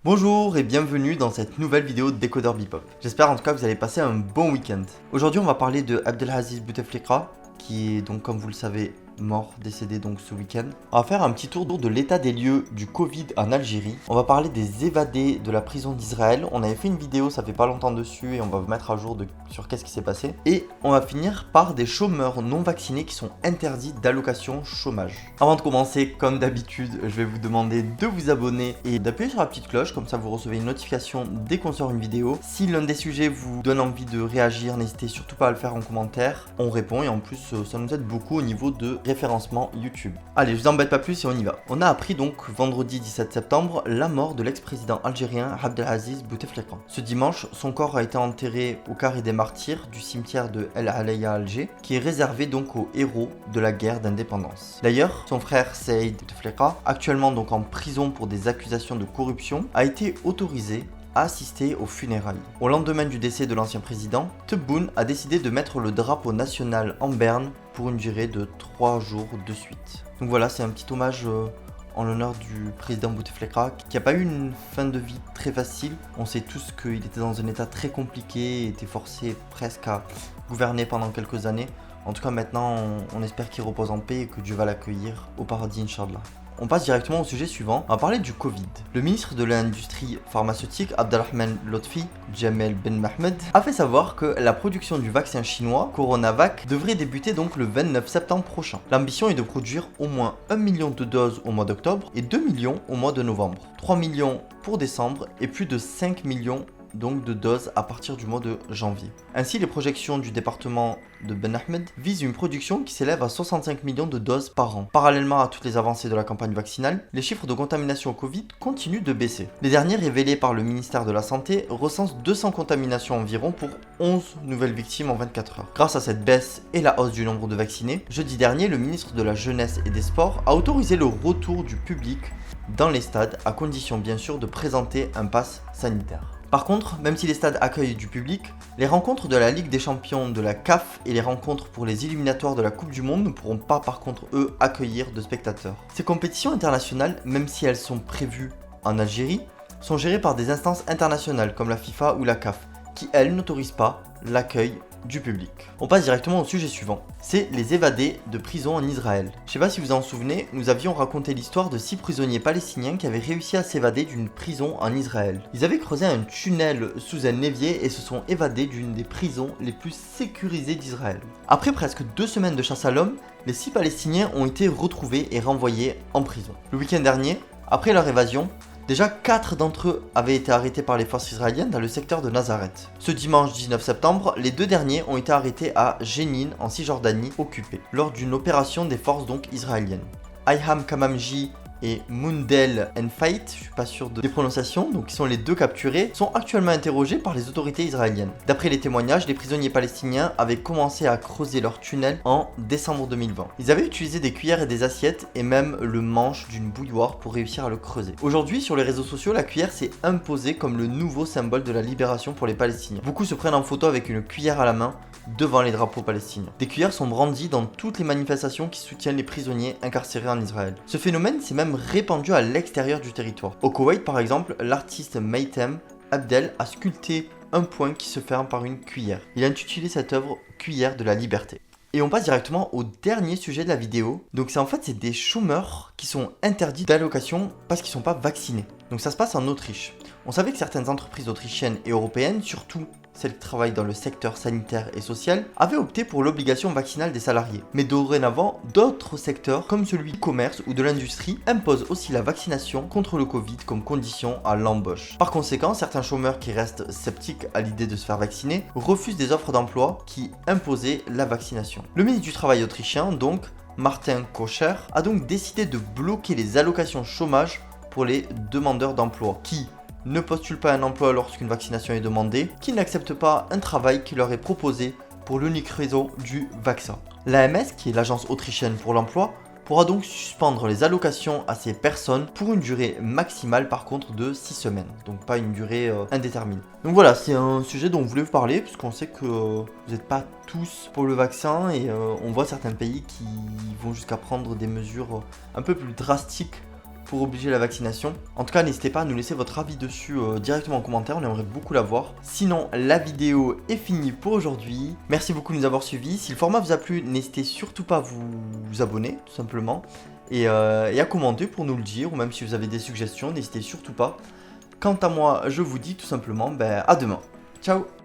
Bonjour et bienvenue dans cette nouvelle vidéo de Décodeur Bebop. J'espère en tout cas que vous allez passer un bon week-end. Aujourd'hui on va parler de Abdelaziz Bouteflika, qui est donc comme vous le savez décédé donc ce week-end. On va faire un petit tour de l'état des lieux du Covid en Algérie. On va parler des évadés de la prison d'Israël. On avait fait une vidéo ça fait pas longtemps dessus et on va vous mettre à jour sur qu'est-ce qui s'est passé. Et on va finir par des chômeurs non vaccinés qui sont interdits d'allocation chômage. Avant de commencer, comme d'habitude, je vais vous demander de vous abonner et d'appuyer sur la petite cloche, comme ça vous recevez une notification dès qu'on sort une vidéo. Si l'un des sujets vous donne envie de réagir, n'hésitez surtout pas à le faire en commentaire. On répond et en plus ça nous aide beaucoup au niveau de référencement YouTube. Allez, je vous embête pas plus et on y va. On a appris donc vendredi 17 septembre la mort de l'ex-président algérien Abdelaziz Bouteflika. Ce dimanche, son corps a été enterré au carré des martyrs du cimetière de El Alaya à Alger, qui est réservé donc aux héros de la guerre d'indépendance. D'ailleurs, son frère Saïd Bouteflika, actuellement donc en prison pour des accusations de corruption, a été autorisé à assister aux funérailles. Au lendemain du décès de l'ancien président, Tebboune a décidé de mettre le drapeau national en berne pour une durée de 3 jours de suite. Donc voilà, c'est un petit hommage en l'honneur du président Bouteflika, qui n'a pas eu une fin de vie très facile. On sait tous qu'il était dans un état très compliqué, était forcé presque à gouverner pendant quelques années. En tout cas maintenant, on espère qu'il repose en paix et que Dieu va l'accueillir au paradis, Inch'Allah. On passe directement au sujet suivant, on va parler du Covid. Le ministre de l'industrie pharmaceutique, Abdelrahman Lotfi Jamel Ben Mohamed, a fait savoir que la production du vaccin chinois Coronavac devrait débuter donc le 29 septembre prochain. L'ambition est de produire au moins 1 million de doses au mois d'octobre et 2 millions au mois de novembre. 3 millions pour décembre et plus de 5 millions donc de doses à partir du mois de janvier. Ainsi, les projections du département de Ben Ahmed visent une production qui s'élève à 65 millions de doses par an. Parallèlement à toutes les avancées de la campagne vaccinale, les chiffres de contamination au Covid continuent de baisser. Les derniers révélés par le ministère de la Santé recensent 200 contaminations environ pour 11 nouvelles victimes en 24 heures. Grâce à cette baisse et la hausse du nombre de vaccinés, jeudi dernier, le ministre de la Jeunesse et des Sports a autorisé le retour du public dans les stades, à condition bien sûr de présenter un pass sanitaire. Par contre, même si les stades accueillent du public, les rencontres de la Ligue des Champions de la CAF et les rencontres pour les éliminatoires de la Coupe du Monde ne pourront pas par contre eux accueillir de spectateurs. Ces compétitions internationales, même si elles sont prévues en Algérie, sont gérées par des instances internationales comme la FIFA ou la CAF, qui elles n'autorisent pas l'accueil du public. On passe directement au sujet suivant, c'est les évadés de prison en Israël. Je sais pas si vous en souvenez, nous avions raconté l'histoire de 6 prisonniers palestiniens qui avaient réussi à s'évader d'une prison en Israël. Ils avaient creusé un tunnel sous un évier et se sont évadés d'une des prisons les plus sécurisées d'Israël. Après presque 2 semaines de chasse à l'homme, les 6 Palestiniens ont été retrouvés et renvoyés en prison. Le week-end dernier, après leur évasion, déjà 4 d'entre eux avaient été arrêtés par les forces israéliennes dans le secteur de Nazareth. Ce dimanche 19 septembre, les 2 derniers ont été arrêtés à Jenin en Cisjordanie occupée, lors d'une opération des forces donc israéliennes. Ayham Kamamji et Mundel Enfait, je suis pas sûr des prononciations, donc qui sont les 2 capturés, sont actuellement interrogés par les autorités israéliennes. D'après les témoignages, les prisonniers palestiniens avaient commencé à creuser leur tunnel en décembre 2020. Ils avaient utilisé des cuillères et des assiettes et même le manche d'une bouilloire pour réussir à le creuser. Aujourd'hui, sur les réseaux sociaux, la cuillère s'est imposée comme le nouveau symbole de la libération pour les Palestiniens. Beaucoup se prennent en photo avec une cuillère à la main devant les drapeaux palestiniens. Des cuillères sont brandies dans toutes les manifestations qui soutiennent les prisonniers incarcérés en Israël. Ce phénomène s'est même répandu à l'extérieur du territoire. Au Koweït par exemple, l'artiste Maïtem Abdel a sculpté un poing qui se ferme par une cuillère. Il a intitulé cette œuvre Cuillère de la liberté. Et on passe directement au dernier sujet de la vidéo. Donc c'est des chômeurs qui sont interdits d'allocation parce qu'ils ne sont pas vaccinés. Donc ça se passe en Autriche. On savait que certaines entreprises autrichiennes et européennes, surtout celles qui travaillent dans le secteur sanitaire et social, avaient opté pour l'obligation vaccinale des salariés. Mais dorénavant, d'autres secteurs, comme celui du commerce ou de l'industrie, imposent aussi la vaccination contre le Covid comme condition à l'embauche. Par conséquent, certains chômeurs qui restent sceptiques à l'idée de se faire vacciner refusent des offres d'emploi qui imposaient la vaccination. Le ministre du Travail autrichien, donc, Martin Kocher, a donc décidé de bloquer les allocations chômage pour les demandeurs d'emploi qui ne postulent pas un emploi lorsqu'une vaccination est demandée, qui n'acceptent pas un travail qui leur est proposé pour l'unique raison du vaccin. L'AMS, qui est l'agence autrichienne pour l'emploi, pourra donc suspendre les allocations à ces personnes pour une durée maximale par contre de 6 semaines, donc pas une durée indéterminée. Donc voilà, c'est un sujet dont on voulait vous parler, puisqu'on sait que vous n'êtes pas tous pour le vaccin et on voit certains pays qui vont jusqu'à prendre des mesures un peu plus drastiques pour obliger la vaccination. En tout cas, n'hésitez pas à nous laisser votre avis dessus directement en commentaire, on aimerait beaucoup l'avoir. Sinon, la vidéo est finie pour aujourd'hui. Merci beaucoup de nous avoir suivis. Si le format vous a plu, n'hésitez surtout pas à vous abonner, tout simplement. Et à commenter pour nous le dire, ou même si vous avez des suggestions, n'hésitez surtout pas. Quant à moi, je vous dis tout simplement à demain. Ciao!